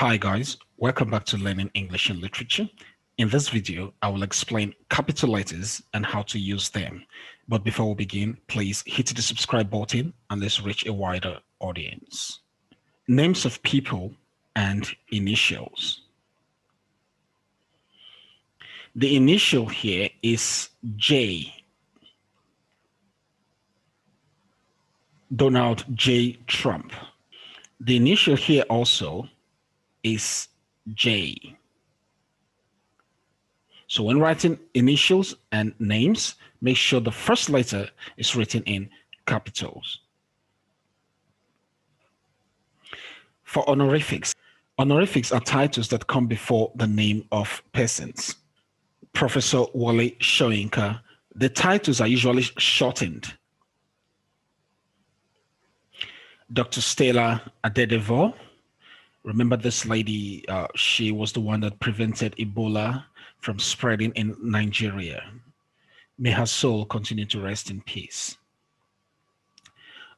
Hi guys, welcome back to Learning English and Literature. In this video, I will explain capital letters and how to use them. But before we begin, please hit the subscribe button and let's reach a wider audience. Names of people and initials. The initial here is J. Donald J. Trump. The initial here also is J. So when writing initials and names, make sure the first letter is written in capitals. For honorifics, honorifics are titles that come before the name of persons. Professor Wole Soyinka, the titles are usually shortened. Dr. Stella Adedevo, remember this lady, she was the one that prevented Ebola from spreading in Nigeria. May her soul continue to rest in peace.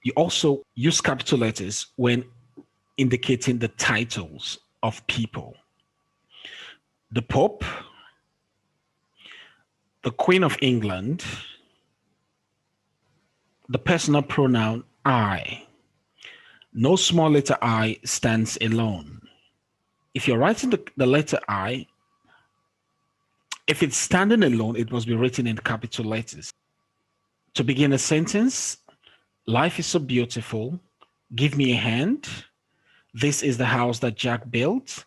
You also use capital letters when indicating the titles of people. The Pope, the Queen of England, the personal pronoun I. No small letter I stands alone. If you're writing the letter I, if it's standing alone, it must be written in capital letters. To begin a sentence, life is so beautiful. Give me a hand. This is the house that Jack built.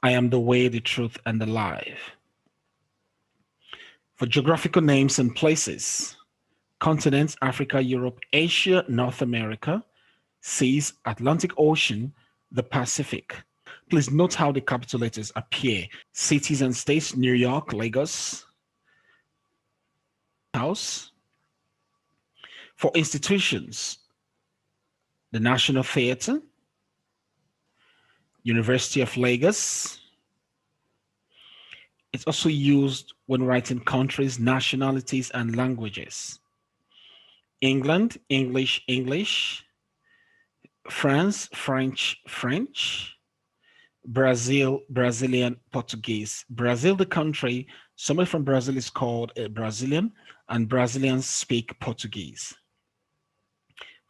I am the way, the truth, and the life. For geographical names and places, continents, Africa, Europe, Asia, North America, seas, Atlantic Ocean, the Pacific. Please note how the capital letters appear. Cities and states, New York, Lagos, House. For institutions, the National Theatre, University of Lagos. It's also used when writing countries, nationalities, and languages. England, English, English. France, French, French. Brazil, Brazilian, Portuguese. Brazil, the country, somebody from Brazil is called a Brazilian, and Brazilians speak Portuguese.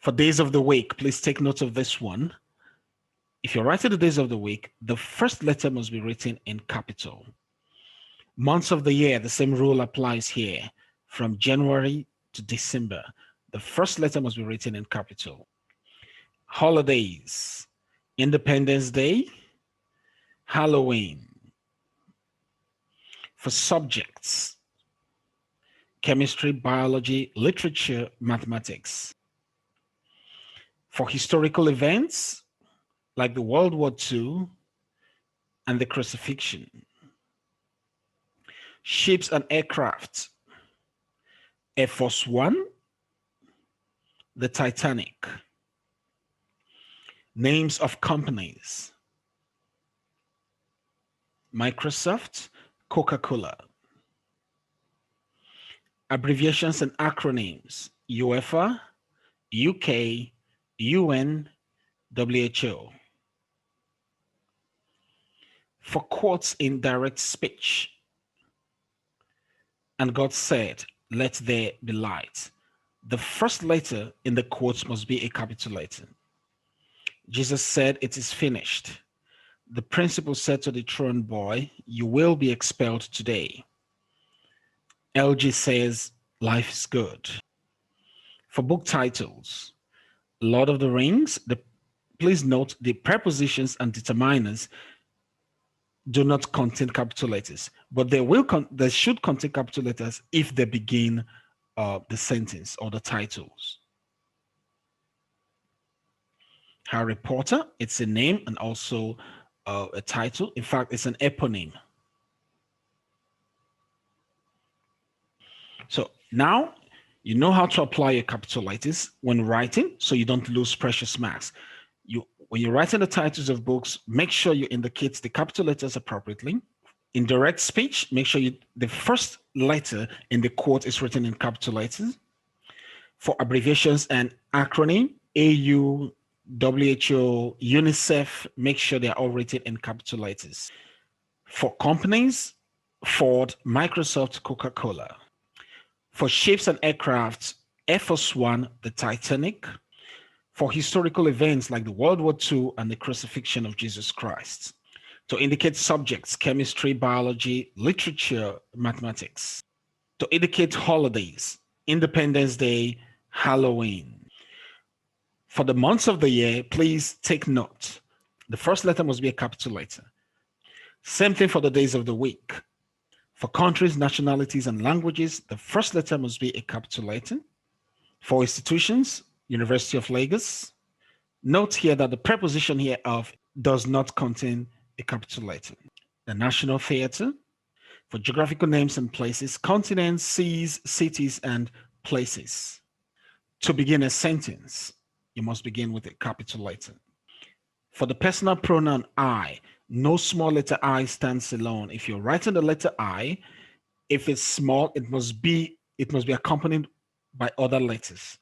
For days of the week, please take note of this one. If you're writing the days of the week, the first letter must be written in capital. Months of the year, the same rule applies here. From January to December, the first letter must be written in capital. Holidays, Independence Day, Halloween. For subjects, chemistry, biology, literature, mathematics. For historical events, like the World War II and the crucifixion. Ships and aircraft, Air Force One, the Titanic. Names of companies, Microsoft, Coca-Cola. Abbreviations and acronyms, UEFA, UK, UN, WHO. For quotes in direct speech, and God said, let there be light. The first letter in the quotes must be a capital letter. Jesus said, it is finished. The principal said to the truant boy, you will be expelled today. LG says, life is good. For book titles, Lord of the Rings, please note the prepositions and determiners do not contain capital letters, but they should contain capital letters if they begin the sentence or the titles. Harry Potter, it's a name and also a title. In fact, it's an eponym. So now you know how to apply your capital letters when writing, so you don't lose precious marks. When you're writing the titles of books, make sure you indicate the capital letters appropriately. In direct speech, make sure the first letter in the quote is written in capital letters. For abbreviations and acronym, AU, WHO, UNICEF, make sure they're all written in capital letters. For companies, Ford, Microsoft, Coca-Cola. For ships and aircrafts, Air Force One, the Titanic. For historical events like the World War II and the crucifixion of Jesus Christ. To indicate subjects, chemistry, biology, literature, mathematics. To indicate holidays, Independence Day, Halloween. For the months of the year, please take note. The first letter must be a capital letter. Same thing for the days of the week. For countries, nationalities, and languages, the first letter must be a capital letter. For institutions, University of Lagos. Note here that the preposition here of does not contain a capital letter. The National Theatre. For geographical names and places, continents, seas, cities, and places. To begin a sentence, you must begin with a capital letter. For the personal pronoun I, no small letter I stands alone. If you're writing the letter I, if it's small, it must be accompanied by other letters.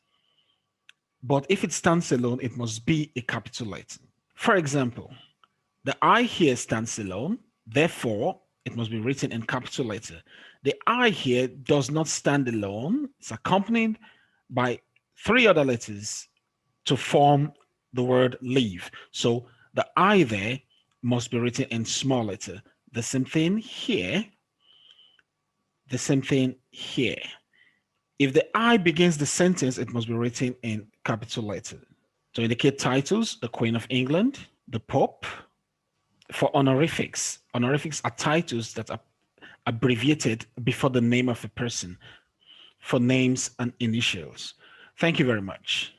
But if it stands alone, it must be a capital letter. For example, the I here stands alone, therefore it must be written in capital letter. The I here does not stand alone. It's accompanied by three other letters to form the word leave. So the I there must be written in small letter. The same thing here. The same thing here. If the I begins the sentence, it must be written in capital letter. To indicate titles, the Queen of England, the Pope. For honorifics, honorifics are titles that are abbreviated before the name of a person. For names and initials. Thank you very much.